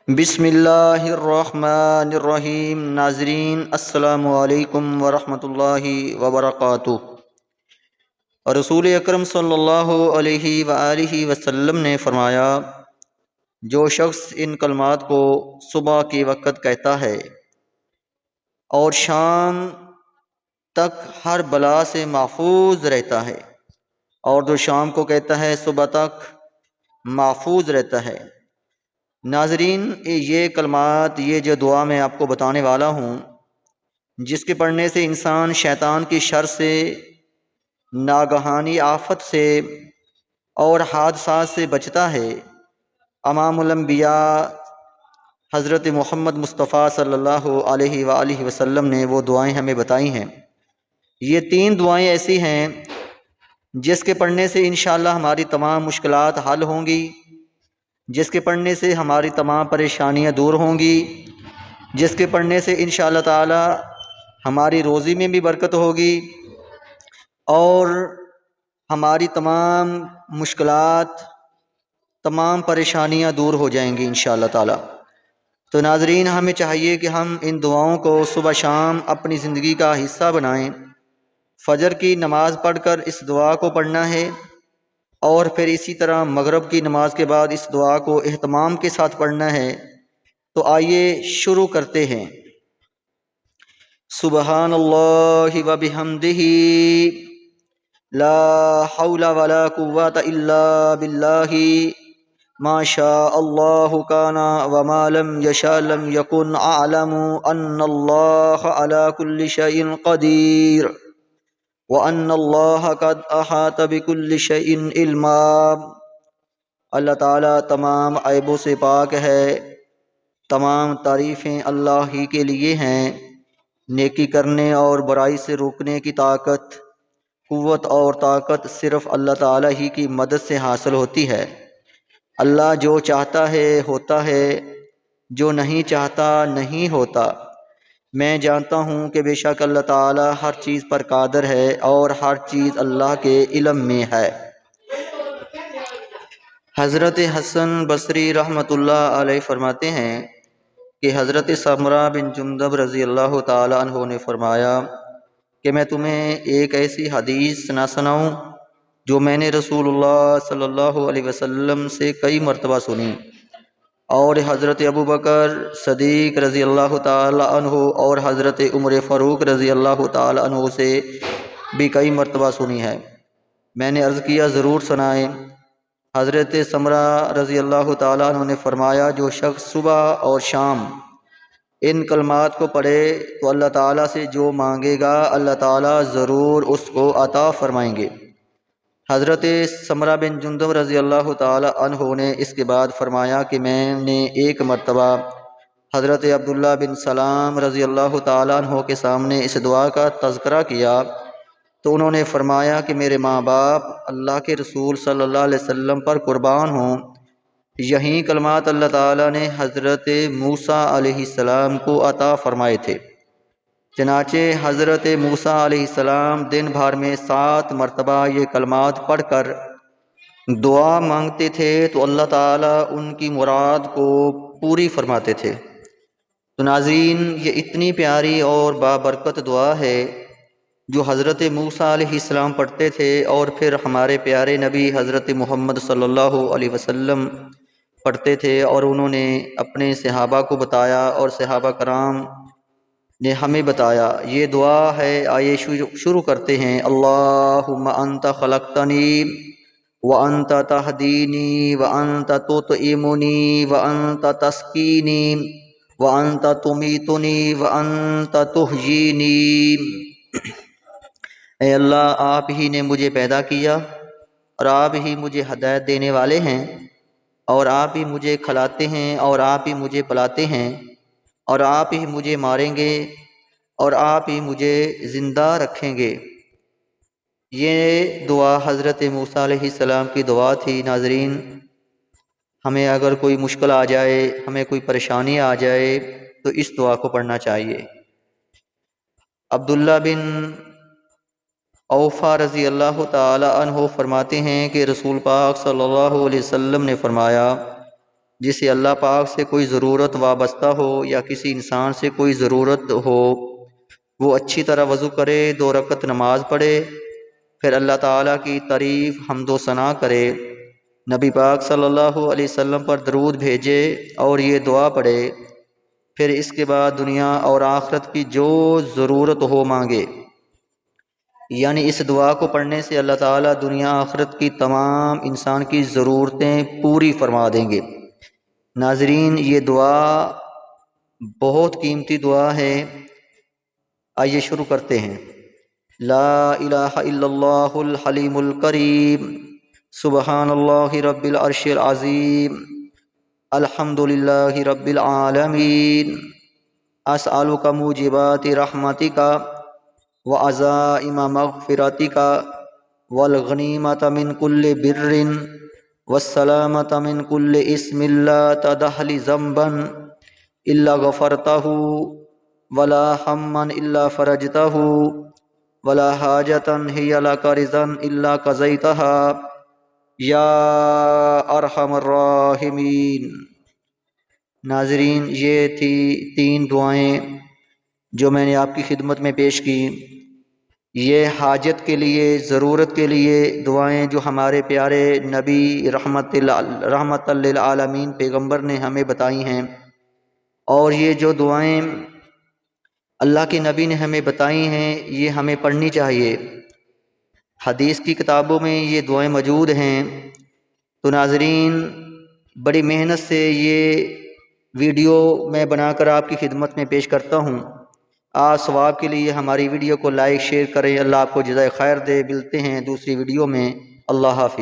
بسم اللہ الرحمن الرحیم۔ ناظرین السلام علیکم ورحمۃ اللہ وبرکاتہ۔ رسول اکرم صلی اللہ علیہ وآلہ وسلم نے فرمایا، جو شخص ان کلمات کو صبح کے وقت کہتا ہے اور شام تک ہر بلا سے محفوظ رہتا ہے، اور جو شام کو کہتا ہے صبح تک محفوظ رہتا ہے۔ ناظرین، یہ کلمات، یہ جو دعا میں آپ کو بتانے والا ہوں، جس کے پڑھنے سے انسان شیطان کی شر سے، ناگہانی آفت سے اور حادثات سے بچتا ہے، امام الانبیاء حضرت محمد مصطفیٰ صلی اللہ علیہ وآلہ وسلم نے وہ دعائیں ہمیں بتائی ہیں۔ یہ 3 دعائیں ایسی ہیں جس کے پڑھنے سے انشاءاللہ ہماری تمام مشکلات حل ہوں گی، جس کے پڑھنے سے ہماری تمام پریشانیاں دور ہوں گی، جس کے پڑھنے سے انشاءاللہ تعالی ہماری روزی میں بھی برکت ہوگی اور ہماری تمام مشکلات، تمام پریشانیاں دور ہو جائیں گی انشاءاللہ تعالی۔ تو ناظرین، ہمیں چاہیے کہ ہم ان دعاؤں کو صبح شام اپنی زندگی کا حصہ بنائیں۔ فجر کی نماز پڑھ کر اس دعا کو پڑھنا ہے، اور پھر اسی طرح مغرب کی نماز کے بعد اس دعا کو اہتمام کے ساتھ پڑھنا ہے۔ تو آئیے شروع کرتے ہیں۔ سبحان اللہ وبحمدہ، لا حول ولا قوة الا باللہ، ما شاء اللہ کان وما لم یشاء لم یکن، اعلم ان اللہ علی کل شیء قدیر وَأَنَّ اللَّهَ قَدْ أَحَاطَ بِكُلِّ شَيْءٍ عِلْمًا۔ اللہ تعالیٰ تمام عیبوں سے پاک ہے، تمام تعریفیں اللہ ہی کے لیے ہیں۔ نیکی کرنے اور برائی سے روکنے کی طاقت، قوت اور طاقت صرف اللہ تعالیٰ ہی کی مدد سے حاصل ہوتی ہے۔ اللہ جو چاہتا ہے ہوتا ہے، جو نہیں چاہتا نہیں ہوتا۔ میں جانتا ہوں کہ بے شک اللہ تعالی ہر چیز پر قادر ہے اور ہر چیز اللہ کے علم میں ہے۔ حضرت حسن بصری رحمۃ اللہ علیہ فرماتے ہیں کہ حضرت سمرہ بن جندب رضی اللہ تعالی عنہ نے فرمایا کہ میں تمہیں ایک ایسی حدیث نہ سناؤں جو میں نے رسول اللہ صلی اللہ علیہ وسلم سے کئی مرتبہ سنی، اور حضرت ابو بکر صدیق رضی اللہ تعالی عنہ اور حضرت عمر فاروق رضی اللہ تعالی عنہ سے بھی کئی مرتبہ سنی ہے۔ میں نے عرض کیا، ضرور سنائیں۔ حضرت سمرہ رضی اللہ تعالی عنہ نے فرمایا، جو شخص صبح اور شام ان کلمات کو پڑھے تو اللہ تعالیٰ سے جو مانگے گا اللہ تعالیٰ ضرور اس کو عطا فرمائیں گے۔ حضرت سمرہ بن جندب رضی اللہ تعالی عنہ نے اس کے بعد فرمایا کہ میں نے ایک مرتبہ حضرت عبداللہ بن سلام رضی اللہ تعالی عنہ کے سامنے اس دعا کا تذکرہ کیا تو انہوں نے فرمایا کہ میرے ماں باپ اللہ کے رسول صلی اللہ علیہ وسلم پر قربان ہوں، یہی کلمات اللہ تعالیٰ نے حضرت موسیٰ علیہ السلام کو عطا فرمائے تھے۔ چنانچہ حضرت موسیٰ علیہ السلام دن بھر میں 7 مرتبہ یہ کلمات پڑھ کر دعا مانگتے تھے تو اللہ تعالیٰ ان کی مراد کو پوری فرماتے تھے۔ تو ناظرین، یہ اتنی پیاری اور بابرکت دعا ہے جو حضرت موسیٰ علیہ السلام پڑھتے تھے، اور پھر ہمارے پیارے نبی حضرت محمد صلی اللہ علیہ وسلم پڑھتے تھے، اور انہوں نے اپنے صحابہ کو بتایا اور صحابہ کرام نے ہمیں بتایا۔ یہ دعا ہے، آئیے شروع کرتے ہیں۔ اللہم انت خلقتنی وانت تہدینی وانت تطعمنی وانت تسقینی وانت تمیتنی وانت تحیینی۔ اے اللہ، آپ ہی نے مجھے پیدا کیا اور آپ ہی مجھے ہدایت دینے والے ہیں، اور آپ ہی مجھے کھلاتے ہیں اور آپ ہی مجھے پلاتے ہیں، اور آپ ہی مجھے ماریں گے اور آپ ہی مجھے زندہ رکھیں گے۔ یہ دعا حضرت موسیٰ علیہ السلام کی دعا تھی۔ ناظرین، ہمیں اگر کوئی مشکل آ جائے، ہمیں کوئی پریشانی آ جائے تو اس دعا کو پڑھنا چاہیے۔ عبداللہ بن اوفا رضی اللہ تعالی عنہ فرماتے ہیں کہ رسول پاک صلی اللہ علیہ وسلم نے فرمایا، جسے اللہ پاک سے کوئی ضرورت وابستہ ہو یا کسی انسان سے کوئی ضرورت ہو، وہ اچھی طرح وضو کرے، 2 رکعت نماز پڑھے، پھر اللہ تعالیٰ کی تعریف حمد و ثنا کرے، نبی پاک صلی اللہ علیہ وسلم پر درود بھیجے اور یہ دعا پڑھے، پھر اس کے بعد دنیا اور آخرت کی جو ضرورت ہو مانگے۔ یعنی اس دعا کو پڑھنے سے اللہ تعالیٰ دنیا آخرت کی تمام انسان کی ضرورتیں پوری فرما دیں گے۔ ناظرین، یہ دعا بہت قیمتی دعا ہے۔ آئیے شروع کرتے ہیں۔ لا الہ الا اللہ الحلیم الکریم، سبحان اللہ رب العرش العظیم، الحمد للہ رب العالمین، اسألک موجبات رحمتک وعزائم مغفرتک والغنیمۃ من کل بر والسلامۃ من کل اسم لا تدع ذنبا الا غفرتہ ولا ہما الا فرجتہ ولا حاجة هي لك رضا الا قضيتها یا ارحم الراحمین۔ ناظرین، یہ تھی 3 دعائیں جو میں نے آپ کی خدمت میں پیش کی۔ یہ حاجت کے لیے، ضرورت کے لیے دعائیں جو ہمارے پیارے نبی رحمت للعالمین پیغمبر نے ہمیں بتائی ہیں، اور یہ جو دعائیں اللہ کے نبی نے ہمیں بتائی ہیں یہ ہمیں پڑھنی چاہیے۔ حدیث کی کتابوں میں یہ دعائیں موجود ہیں۔ تو ناظرین، بڑی محنت سے یہ ویڈیو میں بنا کر آپ کی خدمت میں پیش کرتا ہوں۔ آپ ثواب کے لیے ہماری ویڈیو کو لائک شیئر کریں۔ اللہ آپ کو جزائے خیر دے۔ ملتے ہیں دوسری ویڈیو میں۔ اللہ حافظ۔